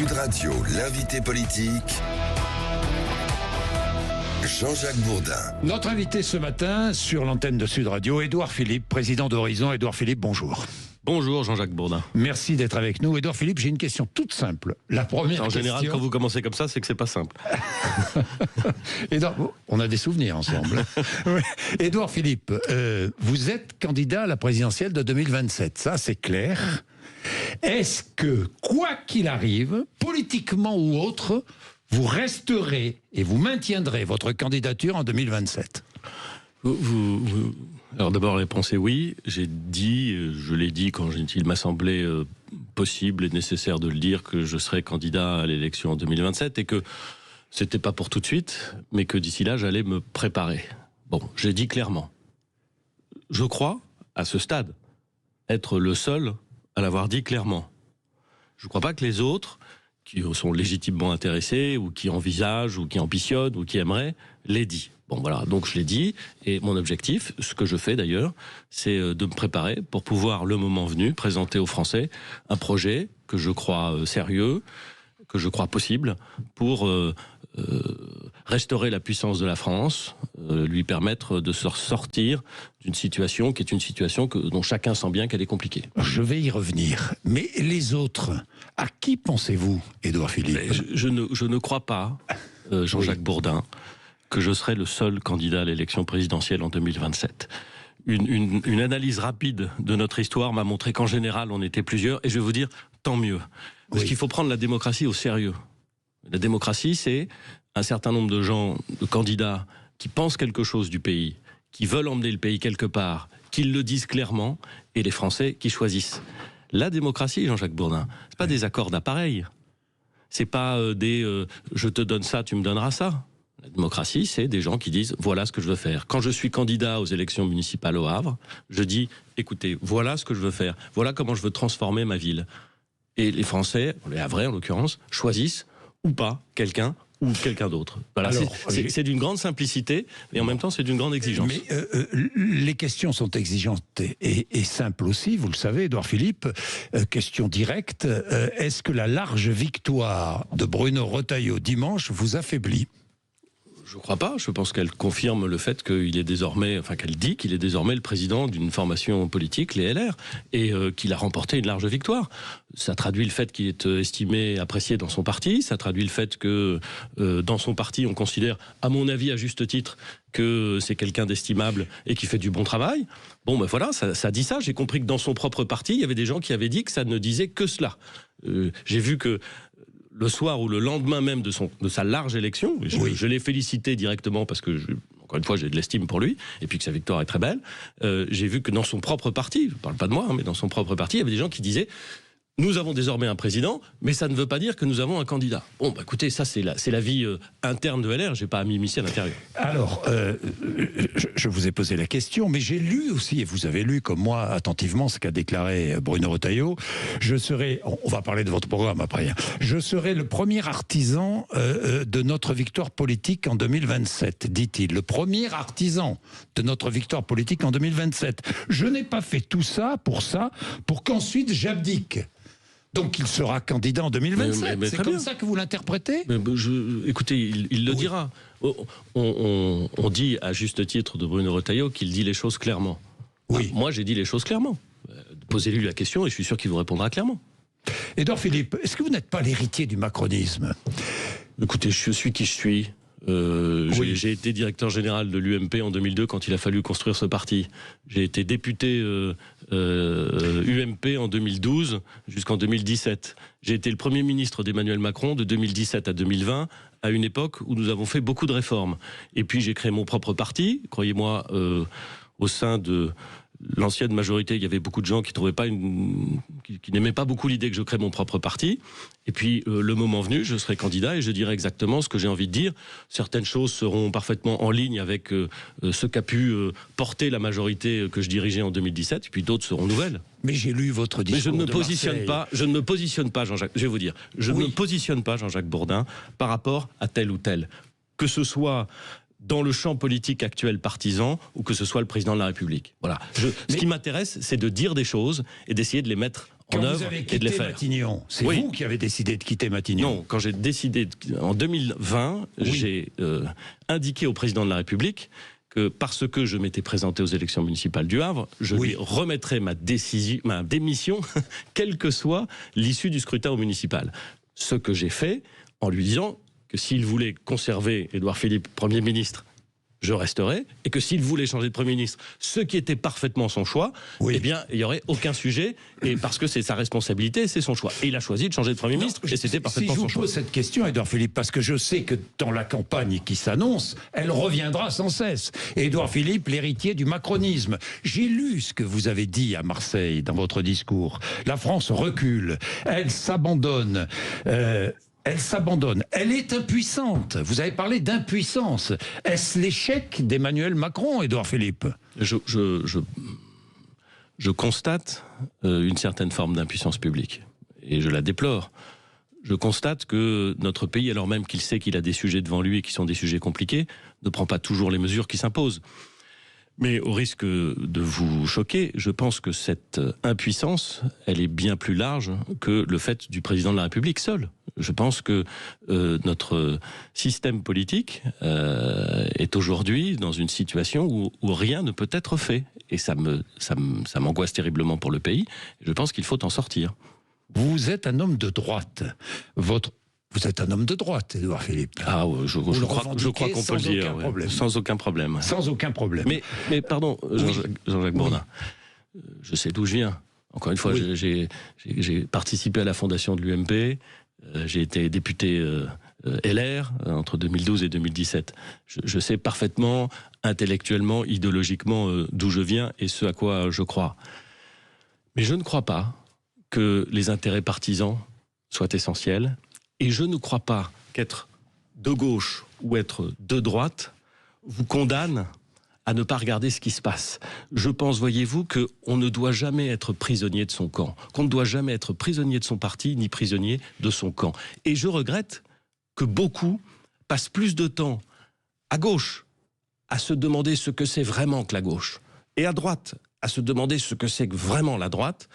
Sud Radio, l'invité politique, Jean-Jacques Bourdin. Notre invité ce matin sur l'antenne de Sud Radio, Édouard Philippe, président d'Horizon. Édouard Philippe, bonjour. Bonjour Jean-Jacques Bourdin. Merci d'être avec nous. Édouard Philippe, j'ai une question toute simple. La première En général, question... quand vous commencez comme ça, c'est que c'est pas simple. Édouard, on a des souvenirs ensemble. Oui. Édouard Philippe, vous êtes candidat à la présidentielle de 2027, ça c'est clair. Est-ce que, quoi qu'il arrive, politiquement ou autre, vous resterez et vous maintiendrez votre candidature en 2027 ? Alors d'abord, la réponse est oui. Je l'ai dit quand il m'a semblé possible et nécessaire de le dire, que je serai candidat à l'élection en 2027 et que c'était pas pour tout de suite, mais que d'ici là, j'allais me préparer. Bon, j'ai dit clairement. Je crois, à ce stade, être le seul à l'avoir dit clairement. Je ne crois pas que les autres, qui sont légitimement intéressés, ou qui envisagent, ou qui ambitionnent, ou qui aimeraient, l'aient dit. Bon voilà, donc je l'ai dit, et mon objectif, ce que je fais d'ailleurs, c'est de me préparer pour pouvoir, le moment venu, présenter aux Français un projet que je crois sérieux, que je crois possible, pour restaurer la puissance de la France, lui permettre de se sortir d'une situation qui est une situation dont chacun sent bien qu'elle est compliquée. Je vais y revenir. Mais les autres, à qui pensez-vous, Édouard Philippe ? Je ne crois pas, Jean-Jacques Bourdin, que je serai le seul candidat à l'élection présidentielle en 2027. Une analyse rapide de notre histoire m'a montré qu'en général, on était plusieurs, et je vais vous dire, tant mieux. Parce qu'il faut prendre la démocratie au sérieux. La démocratie, c'est un certain nombre de gens, de candidats, qui pensent quelque chose du pays, qui veulent emmener le pays quelque part, qui le disent clairement, et les Français qui choisissent. La démocratie, Jean-Jacques Bourdin, c'est pas des accords d'appareil. C'est pas je te donne ça, tu me donneras ça. La démocratie, c'est des gens qui disent voilà ce que je veux faire. Quand je suis candidat aux élections municipales au Havre, je dis écoutez, voilà ce que je veux faire, voilà comment je veux transformer ma ville. Et les Français, les Havrais en l'occurrence, choisissent ou pas quelqu'un ou quelqu'un d'autre. Voilà, c'est d'une grande simplicité, et en même temps c'est d'une grande exigence. Mais les questions sont exigeantes et simples aussi, vous le savez, Édouard Philippe. Question directe, est-ce que la large victoire de Bruno Retailleau dimanche vous affaiblit ? Je ne crois pas. Je pense qu'elle confirme le fait qu'il est désormais, enfin qu'elle dit qu'il est désormais le président d'une formation politique, les LR, et qu'il a remporté une large victoire. Ça traduit le fait qu'il est estimé, apprécié dans son parti. Ça traduit le fait que dans son parti, on considère, à mon avis, à juste titre, que c'est quelqu'un d'estimable et qui fait du bon travail. Bon, ben voilà, ça dit ça. J'ai compris que dans son propre parti, il y avait des gens qui avaient dit que ça ne disait que cela. J'ai vu que le soir ou le lendemain même de sa large élection, je l'ai félicité directement parce que, encore une fois, j'ai de l'estime pour lui, et puis que sa victoire est très belle, j'ai vu que dans son propre parti, je ne parle pas de moi, mais dans son propre parti, il y avait des gens qui disaient nous avons désormais un président, mais ça ne veut pas dire que nous avons un candidat. Bon, bah écoutez, ça c'est la vie interne de LR, je n'ai pas à m'immiscer à l'intérieur. Alors, je vous ai posé la question, mais j'ai lu aussi, et vous avez lu comme moi attentivement ce qu'a déclaré Bruno Retailleau. Je serai, on va parler de votre programme après, je serai le premier artisan de notre victoire politique en 2027, dit-il. Le premier artisan de notre victoire politique en 2027. Je n'ai pas fait tout ça, pour qu'ensuite j'abdique. Donc il sera candidat en 2027. C'est comme ça que vous l'interprétez ? Écoutez, il le dira. On dit à juste titre de Bruno Retailleau qu'il dit les choses clairement. Oui. Moi, j'ai dit les choses clairement. Posez-lui la question et je suis sûr qu'il vous répondra clairement. Édouard Philippe, est-ce que vous n'êtes pas l'héritier du macronisme ? Écoutez, je suis qui je suis. J'ai été directeur général de l'UMP en 2002 quand il a fallu construire ce parti. J'ai été député UMP en 2012 jusqu'en 2017. J'ai été le Premier ministre d'Emmanuel Macron de 2017 à 2020, à une époque où nous avons fait beaucoup de réformes. Et puis j'ai créé mon propre parti, croyez-moi, au sein de l'ancienne majorité, il y avait beaucoup de gens qui n'aimaient pas beaucoup l'idée que je crée mon propre parti. Et puis, le moment venu, je serai candidat et je dirai exactement ce que j'ai envie de dire. Certaines choses seront parfaitement en ligne avec ce qu'a pu porter la majorité que je dirigeais en 2017. Et puis d'autres seront nouvelles. Mais j'ai lu votre discours. Mais je ne me positionne pas, Jean-Jacques. Je vais vous dire, je ne me positionne pas, Jean-Jacques Bourdin, par rapport à tel ou tel. Que ce soit dans le champ politique actuel partisan ou que ce soit le président de la République. Voilà. Ce qui m'intéresse, c'est de dire des choses et d'essayer de les mettre en vous œuvre avez et de quitté les faire. Matignon, c'est Oui. vous qui avez décidé de quitter Matignon. Non, quand j'ai décidé, en 2020, j'ai indiqué au président de la République que parce que je m'étais présenté aux élections municipales du Havre, je lui remettrais ma démission, quelle que soit l'issue du scrutin au municipal. Ce que j'ai fait en lui disant que s'il voulait conserver Édouard Philippe Premier ministre, je resterai, et que s'il voulait changer de Premier ministre, ce qui était parfaitement son choix, eh bien, il n'y aurait aucun sujet, et parce que c'est sa responsabilité, c'est son choix. Et il a choisi de changer de Premier ministre, et c'était parfaitement son choix. Si je vous pose cette question, Édouard Philippe, parce que je sais que dans la campagne qui s'annonce, elle reviendra sans cesse. Et Édouard Philippe, l'héritier du macronisme. J'ai lu ce que vous avez dit à Marseille dans votre discours. La France recule, elle s'abandonne. Elle s'abandonne. Elle est impuissante. Vous avez parlé d'impuissance. Est-ce l'échec d'Emmanuel Macron, Édouard Philippe ? Je constate une certaine forme d'impuissance publique. Et je la déplore. Je constate que notre pays, alors même qu'il sait qu'il a des sujets devant lui et qui sont des sujets compliqués, ne prend pas toujours les mesures qui s'imposent. Mais au risque de vous choquer, je pense que cette impuissance, elle est bien plus large que le fait du président de la République seul. Je pense que notre système politique est aujourd'hui dans une situation où rien ne peut être fait. Et ça m'angoisse terriblement pour le pays. Je pense qu'il faut en sortir. Vous êtes un homme de droite. Vous êtes un homme de droite, Édouard Philippe. Ah, je crois qu'on peut le dire. Sans aucun problème. Sans aucun problème. Mais pardon, Jean-Jacques Bourdin, je sais d'où je viens. Encore une fois, j'ai participé à la fondation de l'UMP. J'ai été député LR entre 2012 et 2017. Je sais parfaitement, intellectuellement, idéologiquement, d'où je viens et ce à quoi je crois. Mais je ne crois pas que les intérêts partisans soient essentiels. Et je ne crois pas qu'être de gauche ou être de droite vous condamne à ne pas regarder ce qui se passe. Je pense, voyez-vous, qu'on ne doit jamais être prisonnier de son camp, qu'on ne doit jamais être prisonnier de son parti, ni prisonnier de son camp. Et je regrette que beaucoup passent plus de temps à gauche à se demander ce que c'est vraiment que la gauche, et à droite à se demander ce que c'est que vraiment la droite,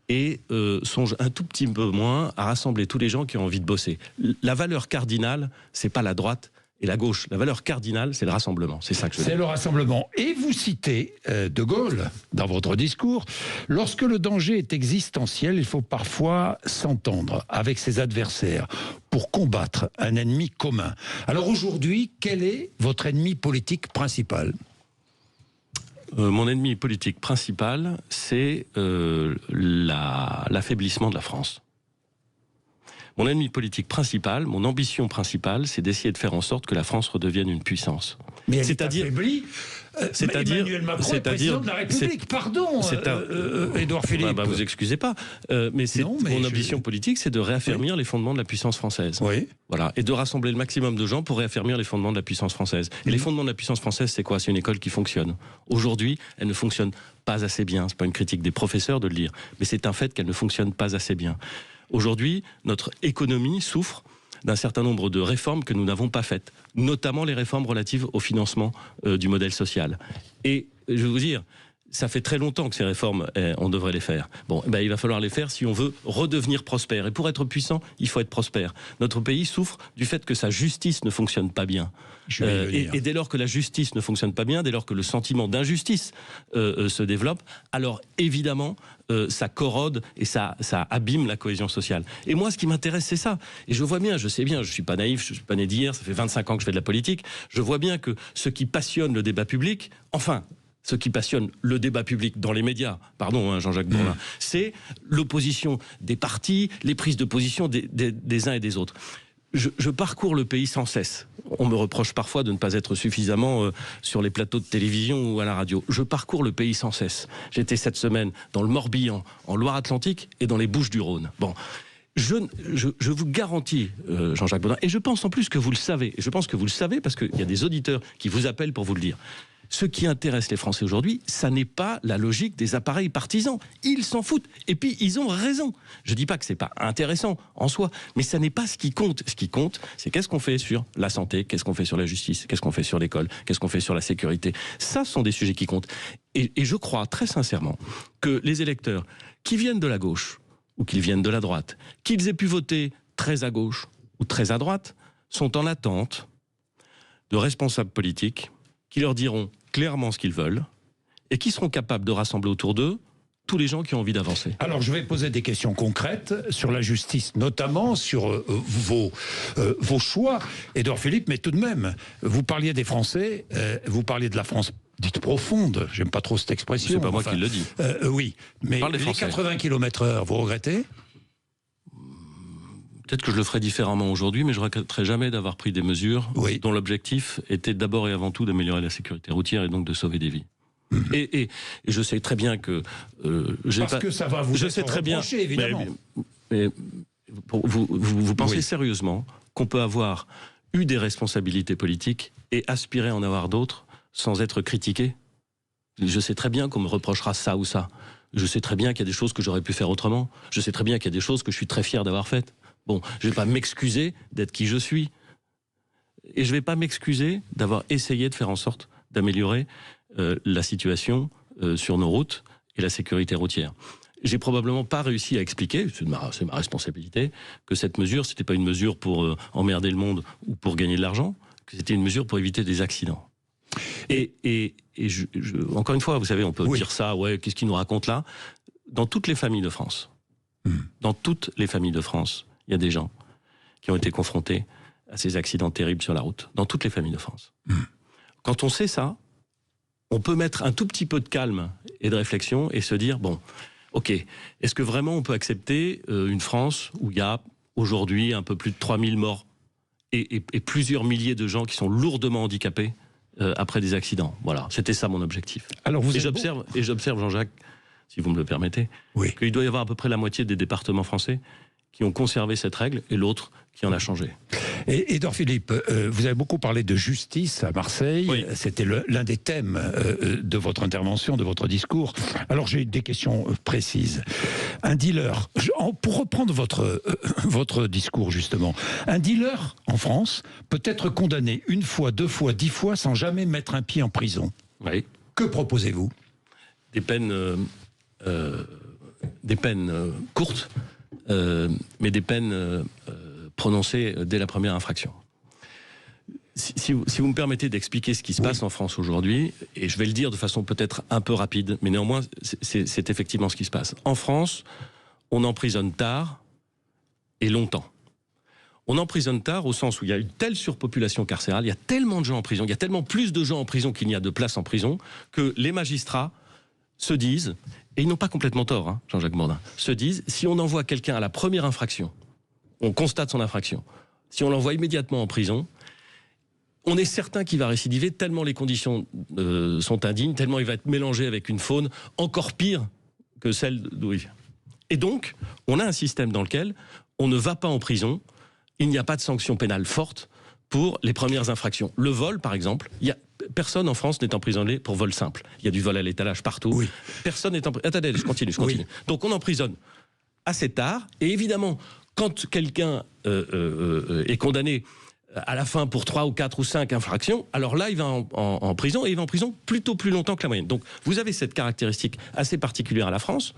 et songe un tout petit peu moins à rassembler tous les gens qui ont envie de bosser. La valeur cardinale, c'est pas la droite et la gauche. La valeur cardinale, c'est le rassemblement. C'est ça que je veux dire. C'est le rassemblement. Et vous citez De Gaulle dans votre discours. Lorsque le danger est existentiel, il faut parfois s'entendre avec ses adversaires pour combattre un ennemi commun. Alors aujourd'hui, quel est votre ennemi politique principal ? Mon ennemi politique principal, c'est l'affaiblissement de la France. Mon ennemi politique principal, mon ambition principale, c'est d'essayer de faire en sorte que la France redevienne une puissance. Mais elle est affaiblie. Emmanuel Macron est président de la République. Pardon, Édouard Philippe. Vous excusez pas. Mais mon ambition politique, c'est de réaffirmir les fondements de la puissance française. Oui. Voilà. Et de rassembler le maximum de gens pour réaffirmir les fondements de la puissance française. Et les fondements de la puissance française, c'est quoi ? C'est une école qui fonctionne. Aujourd'hui, elle ne fonctionne pas assez bien. C'est pas une critique des professeurs de le dire, mais c'est un fait qu'elle ne fonctionne pas assez bien. Aujourd'hui, notre économie souffre d'un certain nombre de réformes que nous n'avons pas faites, notamment les réformes relatives au financement du modèle social. Et je vais vous dire, ça fait très longtemps que ces réformes, on devrait les faire. Bon, il va falloir les faire si on veut redevenir prospère. Et pour être puissant, il faut être prospère. Notre pays souffre du fait que sa justice ne fonctionne pas bien. Et dès lors que la justice ne fonctionne pas bien, dès lors que le sentiment d'injustice se développe, alors évidemment, ça corrode et ça abîme la cohésion sociale. Et moi, ce qui m'intéresse, c'est ça. Et je vois bien, je sais bien, je ne suis pas naïf, je ne suis pas né d'hier, ça fait 25 ans que je fais de la politique, je vois bien que ce qui passionne le débat public, ce qui passionne le débat public dans les médias, pardon Jean-Jacques Bourdin, c'est l'opposition des partis, les prises de position des uns et des autres. Je parcours le pays sans cesse. On me reproche parfois de ne pas être suffisamment sur les plateaux de télévision ou à la radio. Je parcours le pays sans cesse. J'étais cette semaine dans le Morbihan, en Loire-Atlantique et dans les Bouches-du-Rhône. Bon. Je vous garantis, Jean-Jacques Bourdin, et je pense en plus que vous le savez, et je pense que vous le savez parce qu'il y a des auditeurs qui vous appellent pour vous le dire. Ce qui intéresse les Français aujourd'hui, ça n'est pas la logique des appareils partisans. Ils s'en foutent. Et puis, ils ont raison. Je ne dis pas que ce n'est pas intéressant en soi, mais ça n'est pas ce qui compte. Ce qui compte, c'est qu'est-ce qu'on fait sur la santé, qu'est-ce qu'on fait sur la justice, qu'est-ce qu'on fait sur l'école, qu'est-ce qu'on fait sur la sécurité. Ça, ce sont des sujets qui comptent. Et je crois très sincèrement que les électeurs qui viennent de la gauche, ou qu'ils viennent de la droite, qu'ils aient pu voter très à gauche ou très à droite, sont en attente de responsables politiques qui leur diront clairement ce qu'ils veulent et qui seront capables de rassembler autour d'eux tous les gens qui ont envie d'avancer. Alors, je vais poser des questions concrètes sur la justice, notamment sur vos choix, Édouard Philippe, mais tout de même, vous parliez des Français, vous parliez de la France dite profonde, j'aime pas trop cette expression. C'est pas moi qui le dis. Oui, mais les 80 km/h, vous regrettez ? Peut-être que je le ferai différemment aujourd'hui, mais je ne regretterai jamais d'avoir pris des mesures dont l'objectif était d'abord et avant tout d'améliorer la sécurité routière et donc de sauver des vies. Et je sais très bien que... que ça va vous être reproché, évidemment. Mais vous pensez sérieusement qu'on peut avoir eu des responsabilités politiques et aspirer à en avoir d'autres sans être critiqué? Je sais très bien qu'on me reprochera ça ou ça. Je sais très bien qu'il y a des choses que j'aurais pu faire autrement. Je sais très bien qu'il y a des choses que je suis très fier d'avoir faites. Bon, je ne vais pas m'excuser d'être qui je suis. Et je ne vais pas m'excuser d'avoir essayé de faire en sorte d'améliorer la situation sur nos routes et la sécurité routière. J'ai probablement pas réussi à expliquer, c'est ma responsabilité, que cette mesure, c'était pas une mesure pour emmerder le monde ou pour gagner de l'argent, que c'était une mesure pour éviter des accidents. Et encore une fois, vous savez, on peut dire ça, qu'est-ce qu'il nous raconte là? Dans toutes les familles de France, dans toutes les familles de France, il y a des gens qui ont été confrontés à ces accidents terribles sur la route, dans toutes les familles de France. Quand on sait ça, on peut mettre un tout petit peu de calme et de réflexion et se dire, bon, ok, est-ce que vraiment on peut accepter une France où il y a aujourd'hui un peu plus de 3000 morts et plusieurs milliers de gens qui sont lourdement handicapés après des accidents? Voilà, c'était ça mon objectif. Alors j'observe, Jean-Jacques, si vous me le permettez, qu'il doit y avoir à peu près la moitié des départements français qui ont conservé cette règle et l'autre qui en a changé. Et Édouard Philippe, vous avez beaucoup parlé de justice à Marseille. C'était l'un des thèmes de votre intervention, de votre discours. Alors j'ai des questions précises. Un dealer, pour reprendre votre discours justement, un dealer en France peut être condamné 1 fois, 2 fois, 10 fois sans jamais mettre un pied en prison. Oui. Que proposez-vous? Des peines courtes, mais des peines prononcées dès la première infraction. Si vous me permettez d'expliquer ce qui se passe en France aujourd'hui, et je vais le dire de façon peut-être un peu rapide, mais néanmoins, c'est effectivement ce qui se passe. En France, on emprisonne tard et longtemps. On emprisonne tard au sens où il y a une telle surpopulation carcérale, il y a tellement de gens en prison, il y a tellement plus de gens en prison qu'il n'y a de places en prison, que les magistrats se disent, et ils n'ont pas complètement tort, hein, Jean-Jacques Bourdin, se disent, si on envoie quelqu'un à la première infraction, on constate son infraction, si on l'envoie immédiatement en prison, on est certain qu'il va récidiver tellement les conditions sont indignes, tellement il va être mélangé avec une faune encore pire que celle d'où il vient. Et donc, on a un système dans lequel on ne va pas en prison, il n'y a pas de sanction pénale forte pour les premières infractions. Le vol, par exemple, personne en France n'est emprisonné pour vol simple. Il y a du vol à l'étalage partout. Personne n'est emprisonné. Attendez, je continue. Donc on emprisonne assez tard, et évidemment, quand quelqu'un est condamné à la fin pour 3 ou 4 ou 5 infractions, alors là, il va en prison, et il va en prison plutôt plus longtemps que la moyenne. Donc, vous avez cette caractéristique assez particulière à la France,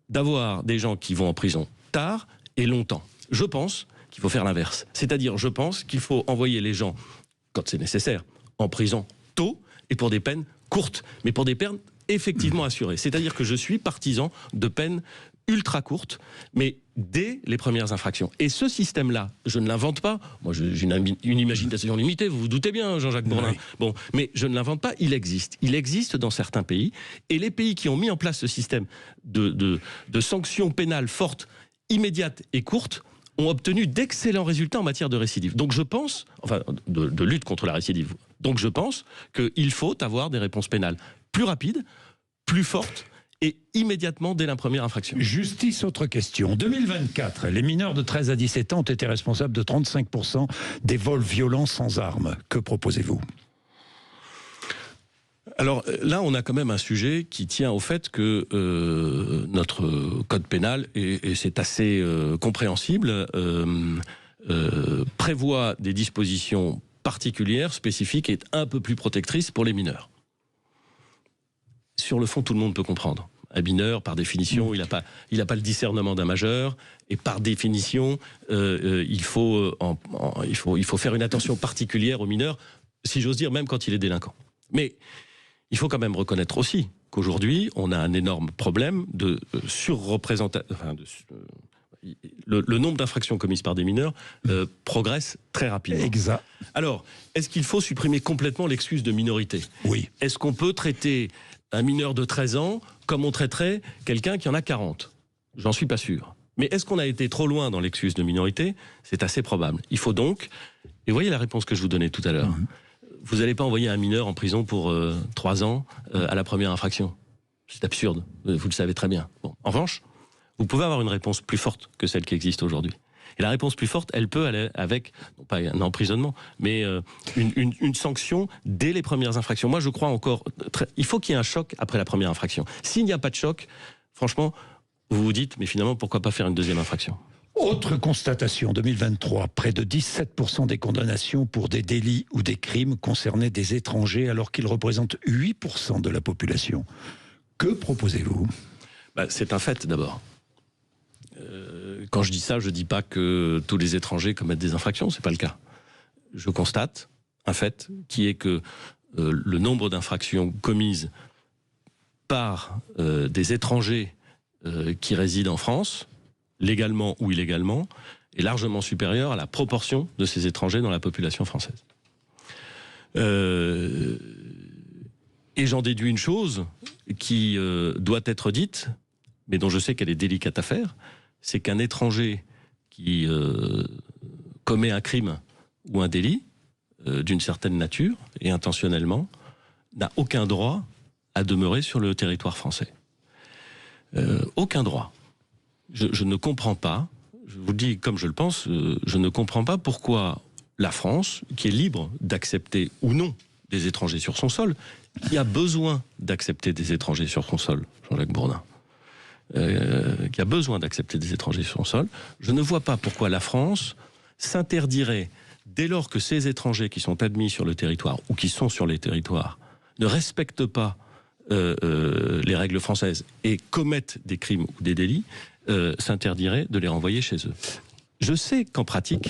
d'avoir des gens qui vont en prison tard et longtemps. Je pense qu'il faut faire l'inverse. C'est-à-dire, je pense qu'il faut envoyer les gens, quand c'est nécessaire, en prison tôt, et pour des peines courtes, mais pour des peines effectivement assurées. C'est-à-dire que je suis partisan de peines ultra courtes, mais dès les premières infractions. Et ce système-là, je ne l'invente pas. Moi, j'ai une imagination limitée, vous vous doutez bien, Jean-Jacques Bourdin. Bon, mais je ne l'invente pas, il existe. Il existe dans certains pays, et les pays qui ont mis en place ce système de sanctions pénales fortes, immédiates et courtes, ont obtenu d'excellents résultats en matière de récidive. Donc je pense, enfin, de lutte contre la récidive. Donc je pense qu'il faut avoir des réponses pénales plus rapides, plus fortes, et immédiatement dès la première infraction. Justice, autre question. En 2024, les mineurs de 13 à 17 ans ont été responsables de 35% des vols violents sans armes. Que proposez-vous ? Alors là, on a quand même un sujet qui tient au fait que notre code pénal, et c'est assez compréhensible, prévoit des dispositions particulières, spécifiques et un peu plus protectrices pour les mineurs. Sur le fond, tout le monde peut comprendre. Un mineur, par définition, il n'a pas le discernement d'un majeur, et par définition, il faut faire une attention particulière aux mineurs, si j'ose dire, même quand il est délinquant. Mais il faut quand même reconnaître aussi qu'aujourd'hui, on a un énorme problème de surreprésentation. Le nombre d'infractions commises par des mineurs progresse très rapidement. Exact. Alors, est-ce qu'il faut supprimer complètement l'excuse de minorité? Oui. Est-ce qu'on peut traiter un mineur de 13 ans comme on traiterait quelqu'un qui en a 40? J'en suis pas sûr. Mais est-ce qu'on a été trop loin dans l'excuse de minorité? C'est assez probable. Il faut donc, et voyez la réponse que je vous donnais tout à l'heure, vous n'allez pas envoyer un mineur en prison pour 3 ans à la première infraction. C'est absurde, vous le savez très bien. Bon. En revanche, vous pouvez avoir une réponse plus forte que celle qui existe aujourd'hui. Et la réponse plus forte, elle peut aller avec, non pas un emprisonnement, mais une sanction dès les premières infractions. Moi, je crois encore... il faut qu'il y ait un choc après la première infraction. S'il n'y a pas de choc, franchement, vous vous dites, mais finalement, pourquoi pas faire une deuxième infraction? Autre constatation, 2023, près de 17% des condamnations pour des délits ou des crimes concernaient des étrangers alors qu'ils représentent 8% de la population. Que proposez-vous? C'est un fait d'abord. Quand je dis ça, je ne dis pas que tous les étrangers commettent des infractions, ce n'est pas le cas. Je constate un fait qui est que le nombre d'infractions commises par des étrangers qui résident en France, légalement ou illégalement, est largement supérieur à la proportion de ces étrangers dans la population française. Et j'en déduis une chose qui doit être dite, mais dont je sais qu'elle est délicate à faire, c'est qu'un étranger qui commet un crime ou un délit d'une certaine nature, et intentionnellement, n'a aucun droit à demeurer sur le territoire français. Aucun droit. Je ne comprends pas, je vous le dis comme je le pense, je ne comprends pas pourquoi la France, qui est libre d'accepter ou non des étrangers sur son sol, qui a besoin d'accepter des étrangers sur son sol, Jean-Jacques Bourdin, qui a besoin d'accepter des étrangers sur son sol, je ne vois pas pourquoi la France s'interdirait, dès lors que ces étrangers qui sont admis sur le territoire ou qui sont sur les territoires ne respectent pas les règles françaises et commettent des crimes ou des délits, s'interdirait de les renvoyer chez eux. Je sais qu'en pratique,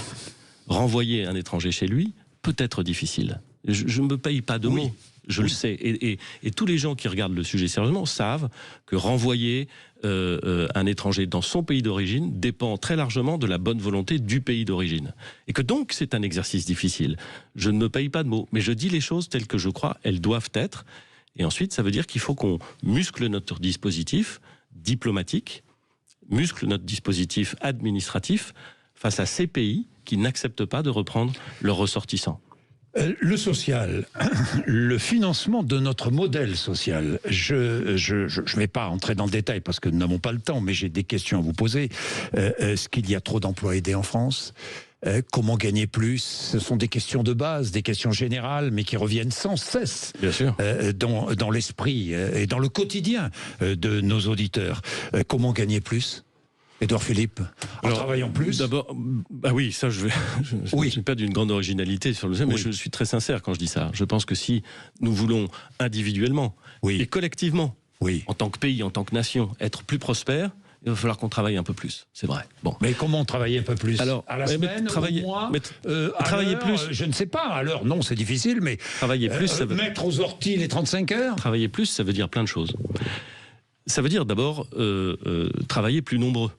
renvoyer un étranger chez lui peut être difficile. Je ne me paye pas de mots. Je le sais. Et tous les gens qui regardent le sujet sérieusement savent que renvoyer un étranger dans son pays d'origine dépend très largement de la bonne volonté du pays d'origine. Et que donc c'est un exercice difficile. Je ne me paye pas de mots, mais je dis les choses telles que je crois elles doivent être. Et ensuite, ça veut dire qu'il faut qu'on muscle notre dispositif diplomatique, muscle notre dispositif administratif face à ces pays qui n'acceptent pas de reprendre leurs ressortissants. Le social, le financement de notre modèle social, je vais pas entrer dans le détail parce que nous n'avons pas le temps, mais j'ai des questions à vous poser. Est-ce qu'il y a trop d'emplois aidés en France ? Comment gagner plus? Ce sont des questions de base, des questions générales, mais qui reviennent sans cesse dans l'esprit et dans le quotidien de nos auditeurs. Comment gagner plus? Édouard Philippe, en travaillant plus. D'abord, oui, ça je ne suis pas d'une grande originalité sur le sujet, mais je suis très sincère quand je dis ça. Je pense que si nous voulons individuellement et collectivement, en tant que pays, en tant que nation, être plus prospères, il va falloir qu'on travaille un peu plus, c'est vrai. Bon. Mais comment travailler un peu plus? Alors, à la semaine, au mois, travailler plus. Je ne sais pas, à l'heure, non, c'est difficile, mais travailler plus, ça veut... mettre aux orties les 35 heures. Travailler plus, ça veut dire plein de choses. Ça veut dire d'abord travailler plus nombreux.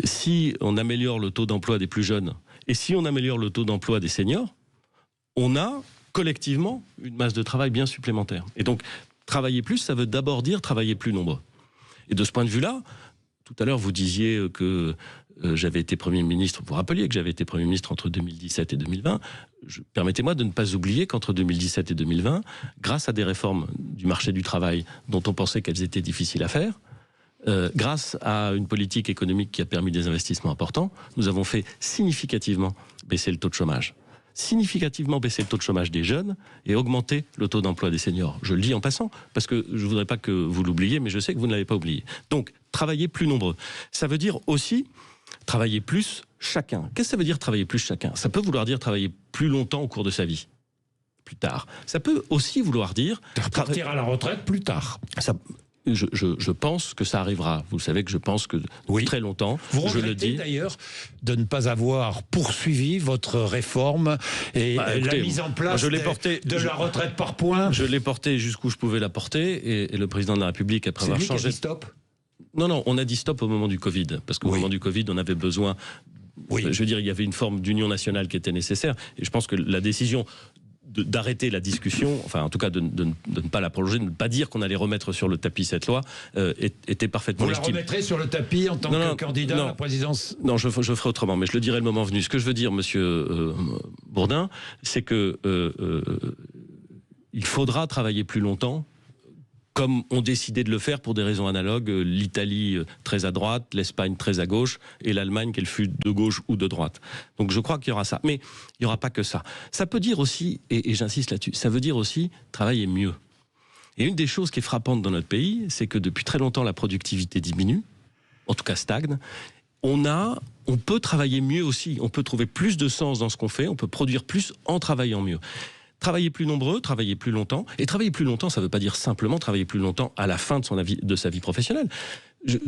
Si on améliore le taux d'emploi des plus jeunes et si on améliore le taux d'emploi des seniors, on a collectivement une masse de travail bien supplémentaire. Et donc, travailler plus, ça veut d'abord dire travailler plus nombreux. Et de ce point de vue-là, tout à l'heure, vous disiez que j'avais été Premier ministre, vous rappeliez que j'avais été Premier ministre entre 2017 et 2020. Permettez-moi de ne pas oublier qu'entre 2017 et 2020, grâce à des réformes du marché du travail dont on pensait qu'elles étaient difficiles à faire, grâce à une politique économique qui a permis des investissements importants, nous avons fait significativement baisser le taux de chômage. Significativement baisser le taux de chômage des jeunes et augmenter le taux d'emploi des seniors. Je le dis en passant, parce que je ne voudrais pas que vous l'oubliez, mais je sais que vous ne l'avez pas oublié. Donc, travailler plus nombreux. Ça veut dire aussi travailler plus chacun. Qu'est-ce que ça veut dire travailler plus chacun? Ça peut vouloir dire travailler plus longtemps au cours de sa vie. plus tard. Ça peut aussi vouloir dire... Partir à la retraite plus tard. Je pense que ça arrivera. Vous savez que je pense que oui. Très longtemps, vous je le dis. D'ailleurs de ne pas avoir poursuivi votre réforme et écoutez, la mise en place de la retraite par points. Je l'ai portée jusqu'où je pouvais la porter et le président de la République, après avoir changé... C'est lui qui a dit stop ? Non, on a dit stop au moment du Covid, parce qu'au moment du Covid, on avait besoin... Je veux dire, il y avait une forme d'union nationale qui était nécessaire, et je pense que la décision d'arrêter la discussion, enfin en tout cas de ne pas la prolonger, de ne pas dire qu'on allait remettre sur le tapis cette loi, était parfaitement légitime. Vous la remettrez sur le tapis en tant que candidat à la présidence ? Non, je ferai autrement, mais je le dirai le moment venu. Ce que je veux dire, monsieur Bourdin, c'est que il faudra travailler plus longtemps, comme ont décidé de le faire pour des raisons analogues, l'Italie très à droite, l'Espagne très à gauche, et l'Allemagne, qu'elle fût de gauche ou de droite. Donc je crois qu'il y aura ça. Mais il n'y aura pas que ça. Ça peut dire aussi, et j'insiste là-dessus, ça veut dire aussi travailler mieux. Et une des choses qui est frappante dans notre pays, c'est que depuis très longtemps, la productivité diminue, en tout cas stagne. On peut travailler mieux aussi, on peut trouver plus de sens dans ce qu'on fait, on peut produire plus en travaillant mieux. Travailler plus nombreux, travailler plus longtemps. Et travailler plus longtemps, ça ne veut pas dire simplement travailler plus longtemps à la fin de sa vie professionnelle. Je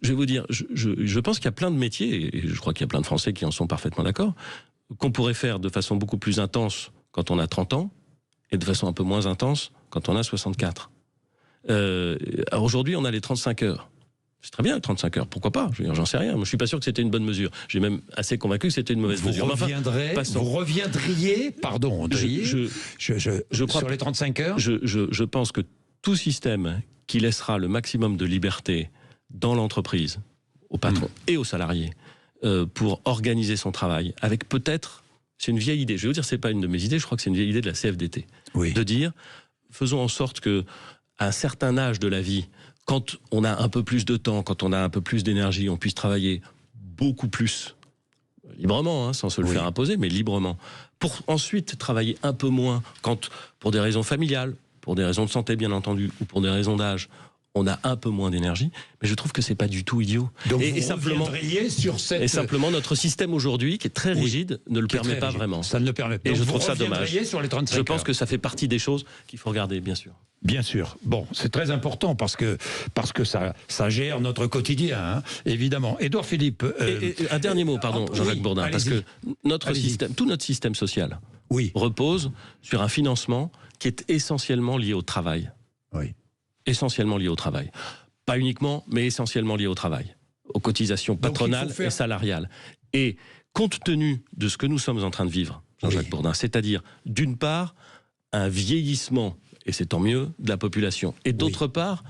vais vous dire, je pense qu'il y a plein de métiers, et je crois qu'il y a plein de Français qui en sont parfaitement d'accord, qu'on pourrait faire de façon beaucoup plus intense quand on a 30 ans, et de façon un peu moins intense quand on a 64. Aujourd'hui, on a les 35 heures. C'est très bien, 35 heures, pourquoi pas? J'en sais rien. Moi, je suis pas sûr que c'était une bonne mesure. J'ai même assez convaincu que c'était une mauvaise mesure. Vous reviendriez, pardon, je crois, sur les 35 heures. Je pense que tout système qui laissera le maximum de liberté dans l'entreprise, au patron et aux salariés, pour organiser son travail, avec peut-être, c'est une vieille idée, je vais vous dire, c'est pas une de mes idées, je crois que c'est une vieille idée de la CFDT, de dire, faisons en sorte que, à un certain âge de la vie, quand on a un peu plus de temps, quand on a un peu plus d'énergie, on puisse travailler beaucoup plus, librement, hein, sans se le faire imposer, mais librement, pour ensuite travailler un peu moins, quand, pour des raisons familiales, pour des raisons de santé bien entendu, ou pour des raisons d'âge, on a un peu moins d'énergie, mais je trouve que c'est pas du tout idiot. Donc et simplement, sur cette... Et simplement, notre système aujourd'hui, qui est très rigide, ne le permet pas vraiment. Ça ne le permet pas. Et je trouve ça dommage. Sur les 35 je pense que ça fait partie des choses qu'il faut regarder, bien sûr. Bien sûr. Bon, c'est très important parce que ça gère notre quotidien, hein, évidemment. Édouard Philippe... Et un dernier mot, pardon, Jean-Jacques Bourdin, parce que tout notre système social repose sur un financement qui est essentiellement lié au travail. Oui. Essentiellement lié au travail. Pas uniquement, mais essentiellement lié au travail. Aux cotisations patronales et salariales. Et compte tenu de ce que nous sommes en train de vivre, Jean-Jacques Bourdin, c'est-à-dire, d'une part, un vieillissement, et c'est tant mieux, de la population, et d'autre part,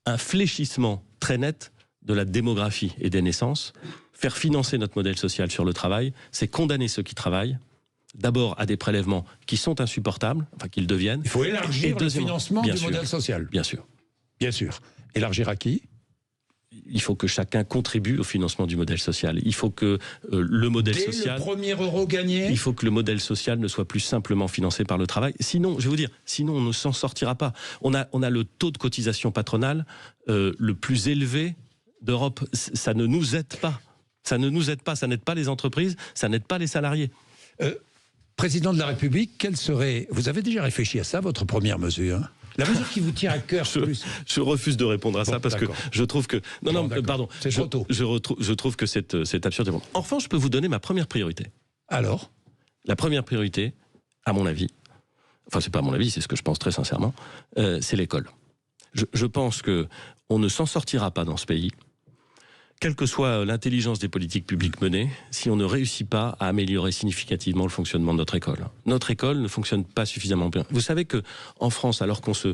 un fléchissement très net de la démographie et des naissances. Faire financer notre modèle social sur le travail, c'est condamner ceux qui travaillent, d'abord à des prélèvements qui sont insupportables, enfin qu'ils deviennent. Il faut élargir le financement du modèle social. Bien sûr. Bien sûr. Élargir à qui ? Il faut que chacun contribue au financement du modèle social. Il faut que le modèle social... Dès le premier euro gagné ? Il faut que le modèle social ne soit plus simplement financé par le travail. Sinon, je vais vous dire, sinon on ne s'en sortira pas. On a le taux de cotisation patronale le plus élevé d'Europe. Ça ne nous aide pas. Ça ne nous aide pas. Ça n'aide pas les entreprises, ça n'aide pas les salariés. Président de la République, quelle serait... Vous avez déjà réfléchi à ça, votre première mesure ? La mesure qui vous tient à cœur plus. Je refuse de répondre à ça parce que je trouve que... Non, pardon. C'est trop tôt. Je trouve que c'est absurde. En revanche, je peux vous donner ma première priorité. Alors ? La première priorité, à mon avis, enfin c'est pas à mon avis, c'est ce que je pense très sincèrement, c'est l'école. Je pense qu'on ne s'en sortira pas dans ce pays, quelle que soit l'intelligence des politiques publiques menées, si on ne réussit pas à améliorer significativement le fonctionnement de notre école. Notre école ne fonctionne pas suffisamment bien. Vous savez qu'en France, alors qu'on se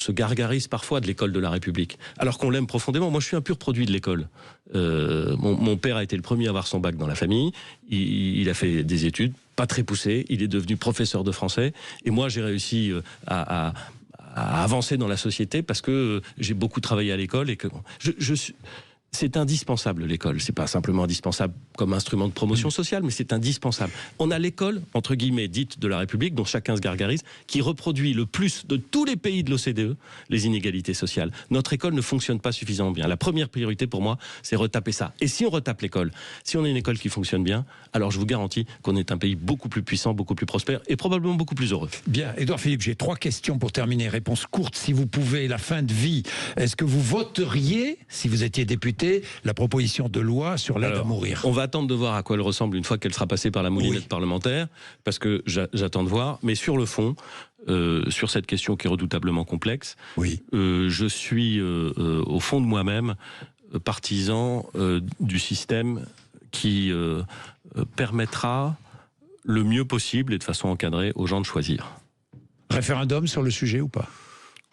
gargarise parfois de l'école de la République, alors qu'on l'aime profondément, moi je suis un pur produit de l'école. Mon père a été le premier à avoir son bac dans la famille, il a fait des études pas très poussées, il est devenu professeur de français, et moi j'ai réussi à avancer dans la société parce que j'ai beaucoup travaillé à l'école et que C'est indispensable, l'école. C'est pas simplement indispensable comme instrument de promotion sociale, mais c'est indispensable. On a l'école, entre guillemets, dite de la République, dont chacun se gargarise, qui reproduit le plus de tous les pays de l'OCDE les inégalités sociales. Notre école ne fonctionne pas suffisamment bien. La première priorité pour moi, c'est retaper ça. Et si on retape l'école, si on a une école qui fonctionne bien, alors je vous garantis qu'on est un pays beaucoup plus puissant, beaucoup plus prospère et probablement beaucoup plus heureux. Bien, Édouard Philippe, j'ai 3 questions pour terminer. Réponse courte, si vous pouvez, la fin de vie. Est-ce que vous voteriez, si vous étiez député, la proposition de loi sur l'aide à mourir? On va attendre de voir à quoi elle ressemble une fois qu'elle sera passée par la moulinette parlementaire, parce que j'attends de voir. Mais sur le fond, sur cette question qui est redoutablement complexe, je suis au fond de moi-même partisan du système qui permettra le mieux possible et de façon encadrée aux gens de choisir. Référendum sur le sujet ou pas?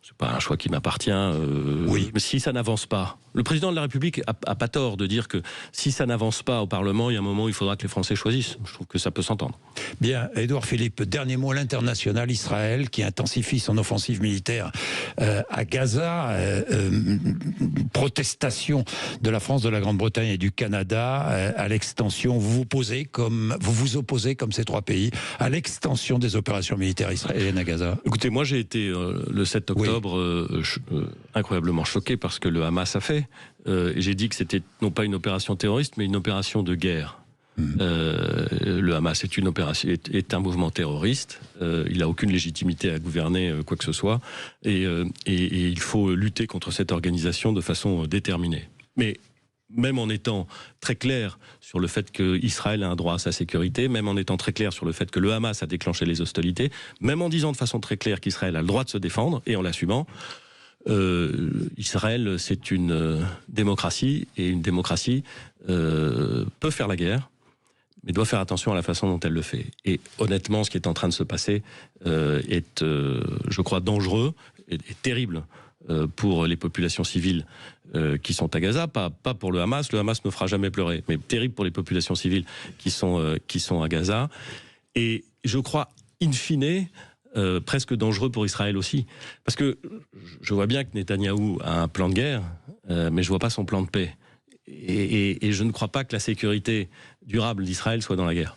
C'est pas un choix qui m'appartient. Mais si ça n'avance pas, le président de la République a pas tort de dire que si ça n'avance pas au Parlement, il y a un moment où il faudra que les Français choisissent. Je trouve que ça peut s'entendre. Bien, Édouard Philippe, dernier mot, l'international, Israël qui intensifie son offensive militaire à Gaza, protestation de la France, de la Grande-Bretagne et du Canada à l'extension. Vous vous opposez comme ces 3 pays à l'extension des opérations militaires israéliennes à Gaza? Écoutez, moi j'ai été le 7 octobre incroyablement choqué par ce que le Hamas a fait. Et j'ai dit que c'était non pas une opération terroriste, mais une opération de guerre. Le Hamas est un mouvement terroriste. Il n'a aucune légitimité à gouverner quoi que ce soit. Et il faut lutter contre cette organisation de façon déterminée. Mais même en étant très clair sur le fait qu'Israël a un droit à sa sécurité, même en étant très clair sur le fait que le Hamas a déclenché les hostilités, même en disant de façon très claire qu'Israël a le droit de se défendre, et en l'assumant, Israël, c'est une démocratie, et une démocratie peut faire la guerre, mais doit faire attention à la façon dont elle le fait. Et honnêtement, ce qui est en train de se passer est, je crois, dangereux et terrible pour les populations civiles qui sont à Gaza, pas pour le Hamas. Le Hamas ne fera jamais pleurer, mais terrible pour les populations civiles qui sont à Gaza. Et je crois, in fine, presque dangereux pour Israël aussi. Parce que je vois bien que Netanyahou a un plan de guerre, mais je vois pas son plan de paix. Et je ne crois pas que la sécurité durable d'Israël soit dans la guerre.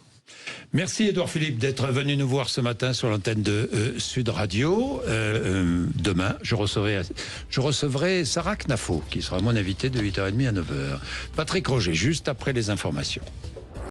Merci Édouard Philippe d'être venu nous voir ce matin sur l'antenne de Sud Radio. Demain, je recevrai Sarah Knafo, qui sera mon invité de 8h30 à 9h. Patrick Roger, juste après les informations.